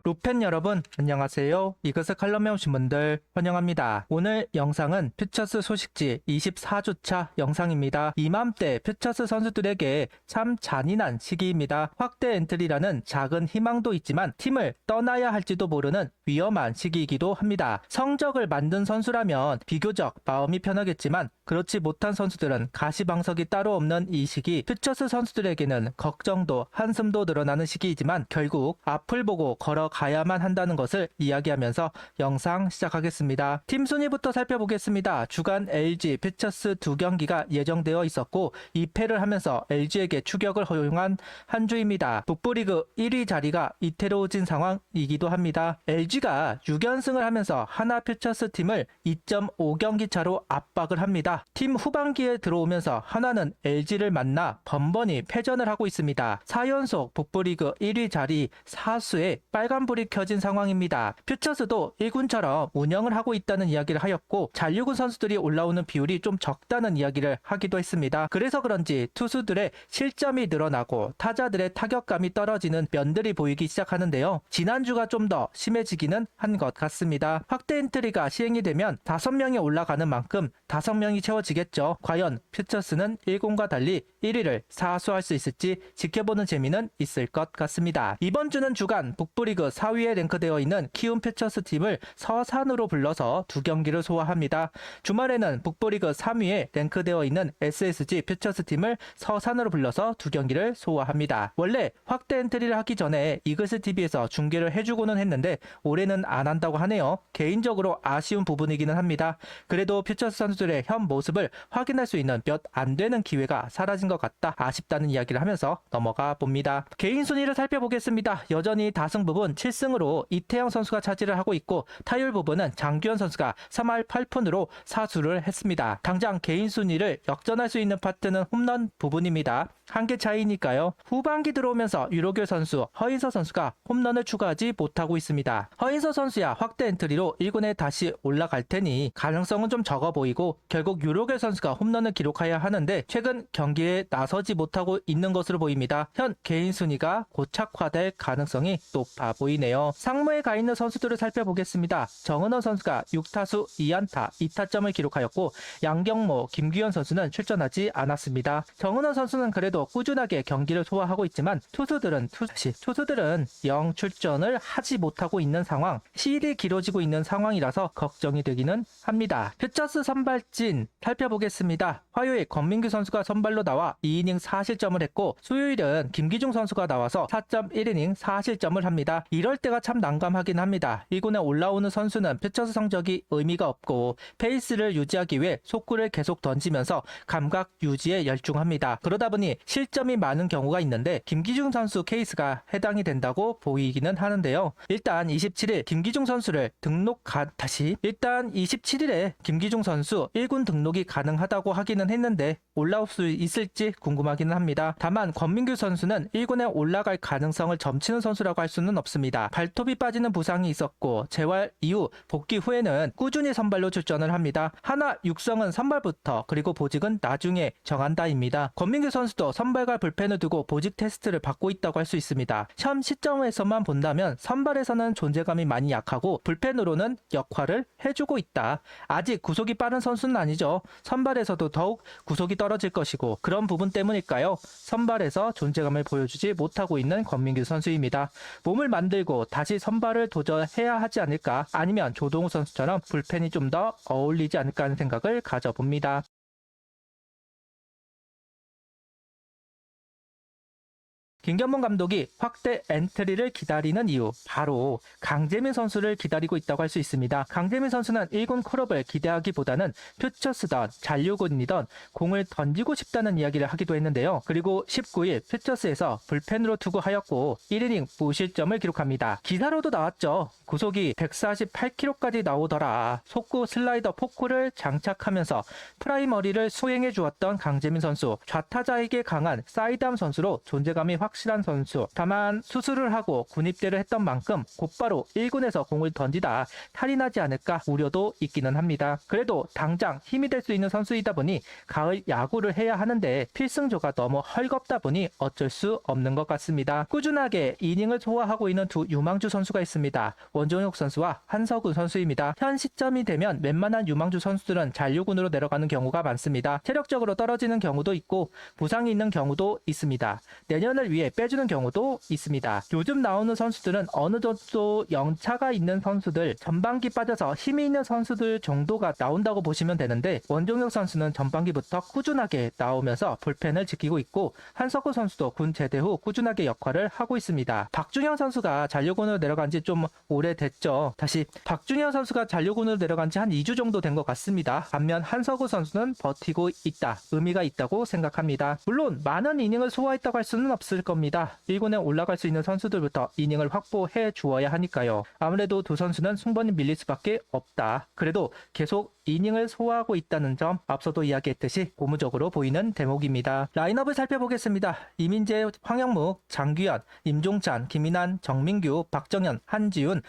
루펜 여러분 안녕하세요. 이것을 칼럼에 오신 분들 환영합니다. 오늘 영상은 퓨처스 소식지 24주차 영상입니다. 이맘때 퓨처스 선수들에게 참 잔인한 시기입니다. 확대 엔트리라는 작은 희망도 있지만 팀을 떠나야 할지도 모르는 위험한 시기이기도 합니다. 성적을 만든 선수라면 비교적 마음이 편하겠지만 그렇지 못한 선수들은 가시방석이 따로 없는 이 시기, 퓨처스 선수들에게는 걱정도 한숨도 늘어나는 시기이지만 결국 앞을 보고 걸어가야만 한다는 것을 이야기하면서 영상 시작하겠습니다. 팀 순위부터 살펴보겠습니다. 주간 LG, 퓨처스 두 경기가 예정되어 있었고 2패를 하면서 LG에게 추격을 허용한 한 주입니다. 북부리그 1위 자리가 이태로워진 상황이기도 합니다. LG가 6연승을 하면서 하나 퓨처스 팀을 2.5경기 차로 압박을 합니다. 팀 후반기에 들어오면서 하나는 LG를 만나 번번이 패전을 하고 있습니다. 4연속 북부리그 1위 자리 4수에 빨간불이 켜진 상황입니다. 퓨처스도 1군처럼 운영을 하고 있다는 이야기를 하였고 잔류군 선수들이 올라오는 비율이 좀 적다는 이야기를 하기도 했습니다. 그래서 그런지 투수들의 실점이 늘어나고 타자들의 타격감이 떨어지는 면들이 보이기 시작하는데요. 지난주가 좀 더 심해지기는 한 것 같습니다. 확대 엔트리가 시행이 되면 5명이 올라가는 만큼 5명이 채워지겠죠. 과연 퓨처스는 1군과 달리 1위를 사수할 수 있을지 지켜보는 재미는 있을 것 같습니다. 이번 주는 주간 북부리그 4위에 랭크되어 있는 키움 퓨처스 팀을 서산으로 불러서 두 경기를 소화합니다. 주말에는 북부리그 3위에 랭크되어 있는 SSG 퓨처스 팀을 서산으로 불러서 두 경기를 소화합니다. 원래 확대 엔트리를 하기 전에 이글스TV에서 중계를 해주고는 했는데 올해는 안 한다고 하네요. 개인적으로 아쉬운 부분이기는 합니다. 그래도 퓨처스 선수들의 현 모습을 확인할 수 있는 몇 안 되는 기회가 사라진 것 같다. 아쉽다는 이야기를 하면서 넘어가 봅니다. 개인 순위를 살펴보겠습니다. 여전히 다승 부분 7승으로 이태영 선수가 차지를 하고 있고 타율 부분은 장규현 선수가 3할 8푼으로 사수를 했습니다. 당장 개인 순위를 역전할 수 있는 파트는 홈런 부분입니다. 한 개 차이니까요. 후반기 들어오면서 유로길 선수, 허인서 선수가 홈런을 추가하지 못하고 있습니다. 허인서 선수야 확대 엔트리로 1군에 다시 올라갈 테니 가능성은 좀 적어 보이고 결국 유로길 선수가 홈런을 기록해야 하는데 최근 경기에 나서지 못하고 있는 것으로 보입니다. 현 개인 순위가 고착화될 가능성이 높아 보이네요. 상무에 가 있는 선수들을 살펴보겠습니다. 정은원 선수가 6타수 2안타 2타점을 기록하였고 양경모, 김규현 선수는 출전하지 않았습니다. 정은원 선수는 그래도 꾸준하게 경기를 소화하고 있지만 투수들은 영 출전을 하지 못하고 있는 상황, 시일이 길어지고 있는 상황이라서 걱정이 되기는 합니다. 퓨처스 선발진 살펴보겠습니다. 화요일 권민규 선수가 선발로 나와 2이닝 4실점을 했고 수요일은 김기중 선수가 나와서 4.1이닝 4실점을 합니다. 이럴 때가 참 난감하긴 합니다. 1군에 올라오는 선수는 퓨처스 성적이 의미가 없고 페이스를 유지하기 위해 속구를 계속 던지면서 감각 유지에 열중합니다. 그러다 보니 실점이 많은 경우가 있는데 김기중 선수 케이스가 해당이 된다고 보이기는 하는데요. 일단 27일 김기중 선수를 일단 27일에 김기중 선수 1군 등록이 가능하다고 하기는 했는데 올라올 수 있을지 궁금하기는 합니다. 다만 권민규 선수는 1군에 올라갈 가능성을 점치는 선수라고 할 수는 없습니다. 발톱이 빠지는 부상이 있었고 재활 이후 복귀 후에는 꾸준히 선발로 출전을 합니다. 하나 육성은 선발부터 그리고 보직은 나중에 정한다입니다. 권민규 선수도 선발과 불펜을 두고 보직 테스트를 받고 있다고 할 수 있습니다. 현 시점에서만 본다면 선발에서는 존재감이 많이 약하고 불펜으로는 역할을 해주고 있다. 아직 구속이 빠른 선수는 아니죠. 선발에서도 더욱 구속이 떨어질 것이고 그런 부분 때문일까요? 선발에서 존재감을 보여주지 못하고 있는 권민규 선수입니다. 몸을 만들고 다시 선발을 도전해야 하지 않을까, 아니면 조동우 선수처럼 불펜이 좀 더 어울리지 않을까 하는 생각을 가져봅니다. 김경문 감독이 확대 엔트리를 기다리는 이유, 바로 강재민 선수를 기다리고 있다고 할 수 있습니다. 강재민 선수는 1군 콜업을 기대하기보다는 퓨처스던 잔류군이던 공을 던지고 싶다는 이야기를 하기도 했는데요. 그리고 19일 퓨처스에서 불펜으로 투구하였고 1이닝 무실점을 기록합니다. 기사로도 나왔죠. 구속이 148km까지 나오더라. 속구 슬라이더 포크를 장착하면서 프라이머리를 수행해 주었던 강재민 선수, 좌타자에게 강한 사이드암 선수로 존재감이 확 확실한 선수. 다만 수술을 하고 군입대를 했던 만큼 곧바로 1군에서 공을 던지다 탈이 나지 않을까 우려도 있기는 합니다. 그래도 당장 힘이 될 수 있는 선수이다 보니 가을 야구를 해야 하는데 필승조가 너무 헐겁다 보니 어쩔 수 없는 것 같습니다. 꾸준하게 이닝을 소화하고 있는 두 유망주 선수가 있습니다. 원종혁 선수와 한석훈 선수입니다. 현 시점이 되면 웬만한 유망주 선수들은 잔류군으로 내려가는 경우가 많습니다. 체력적으로 떨어지는 경우도 있고 부상이 있는 경우도 있습니다. 내년을 위해 빼주는 경우도 있습니다. 요즘 나오는 선수들은 어느 정도 연차가 있는 선수들, 전반기 빠져서 힘이 있는 선수들 정도가 나온다고 보시면 되는데 원종혁 선수는 전반기부터 꾸준하게 나오면서 불펜을 지키고 있고 한석훈 선수도 군 제대 후 꾸준하게 역할을 하고 있습니다. 박준현 선수가 잔류군으로 내려간 지 좀 오래됐죠. 다시 박준현 선수가 잔류군으로 내려간 지 한 2주 정도 된 것 같습니다. 반면 한석훈 선수는 버티고 있다. 의미가 있다고 생각합니다. 물론 많은 이닝을 소화했다고 할 수는 없을 겁니다. 1군에 올라갈 수 있는 선수들부터 이닝을 확보해 주어야 하니까요. 아무래도 두 선수는 승번이 밀릴 수밖에 없다. 그래도 계속 이닝을 소화하고 있다는 점 앞서도 이야기했듯이 고무적으로 보이는 대목입니다. 라인업을 살펴보겠습니다. 이민재, 황영묵, 장규현, 임종찬, 김인환, 정민규, 박정현, 한지훈,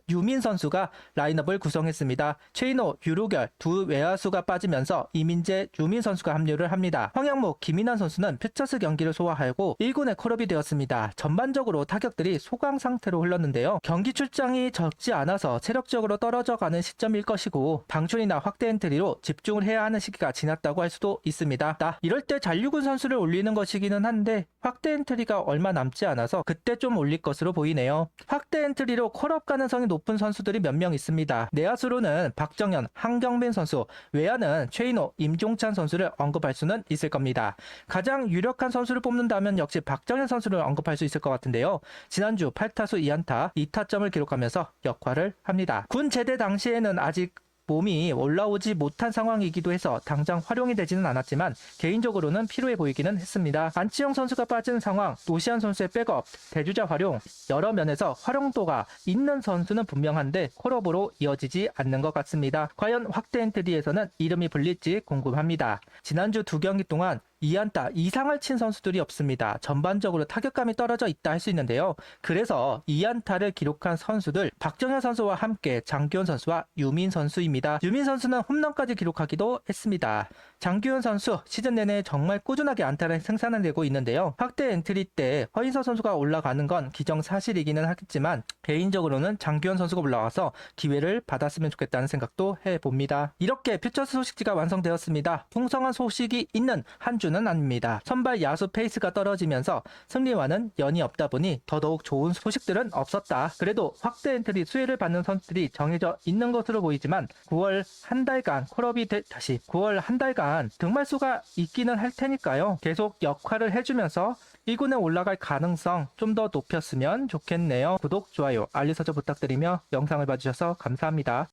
유민 선수가 라인업을 구성했습니다. 최인호, 유루결 두 외야수가 빠지면서 이민재, 유민 선수가 합류를 합니다. 황영묵, 김인환 선수는 퓨처스 경기를 소화하고 1군에 콜업이 되었습니다. 전반적으로 타격들이 소강 상태로 흘렀는데요. 경기 출장이 적지 않아서 체력적으로 떨어져가는 시점일 것이고 방출이나 확대 엔트리로 집중을 해야 하는 시기가 지났다고 할 수도 있습니다. 이럴 때 잔류군 선수를 올리는 것이기는 한데 확대 엔트리가 얼마 남지 않아서 그때 좀 올릴 것으로 보이네요. 확대 엔트리로 콜업 가능성이 높은 선수들이 몇 명 있습니다. 내야수로는 박정현, 한경빈 선수, 외야는 최인호, 임종찬 선수를 언급할 수는 있을 겁니다. 가장 유력한 선수를 뽑는다면 역시 박정현 선수를 언급할 수 있을 것 같은데요. 지난주 8타수 2안타 2타점을 기록하면서 역할을 합니다. 군 제대 당시에는 아직 몸이 올라오지 못한 상황이기도 해서 당장 활용이 되지는 않았지만 개인적으로는 필요해 보이기는 했습니다. 안치홍 선수가 빠진 상황, 노시안 선수의 백업, 대주자 활용, 여러 면에서 활용도가 있는 선수는 분명한데 콜업으로 이어지지 않는 것 같습니다. 과연 확대 엔트리에서는 이름이 불릴지 궁금합니다. 지난주 두 경기 동안 2안타 이상을 친 선수들이 없습니다. 전반적으로 타격감이 떨어져 있다 할 수 있는데요. 그래서 2안타를 기록한 선수들 박정현 선수와 함께 장규현 선수와 유민 선수입니다. 유민 선수는 홈런까지 기록하기도 했습니다. 장규현 선수 시즌 내내 정말 꾸준하게 안타를 생산해내고 있는데요. 확대 엔트리 때 허인서 선수가 올라가는 건 기정사실이기는 하겠지만 개인적으로는 장규현 선수가 올라와서 기회를 받았으면 좋겠다는 생각도 해봅니다. 이렇게 퓨처스 소식지가 완성되었습니다. 풍성한 소식이 있는 한 주는 아닙니다. 선발 야수 페이스가 떨어지면서 승리와는 연이 없다 보니 더더욱 좋은 소식들은 없었다. 그래도 확대 엔트리 수혜를 받는 선수들이 정해져 있는 것으로 보이지만 9월 한 달간 콜업이 9월 한 달간 등말수가 있기는 할 테니까요. 계속 역할을 해주면서 1군에 올라갈 가능성 좀 더 높였으면 좋겠네요. 구독, 좋아요, 알림 설정 부탁드리며 영상을 봐주셔서 감사합니다.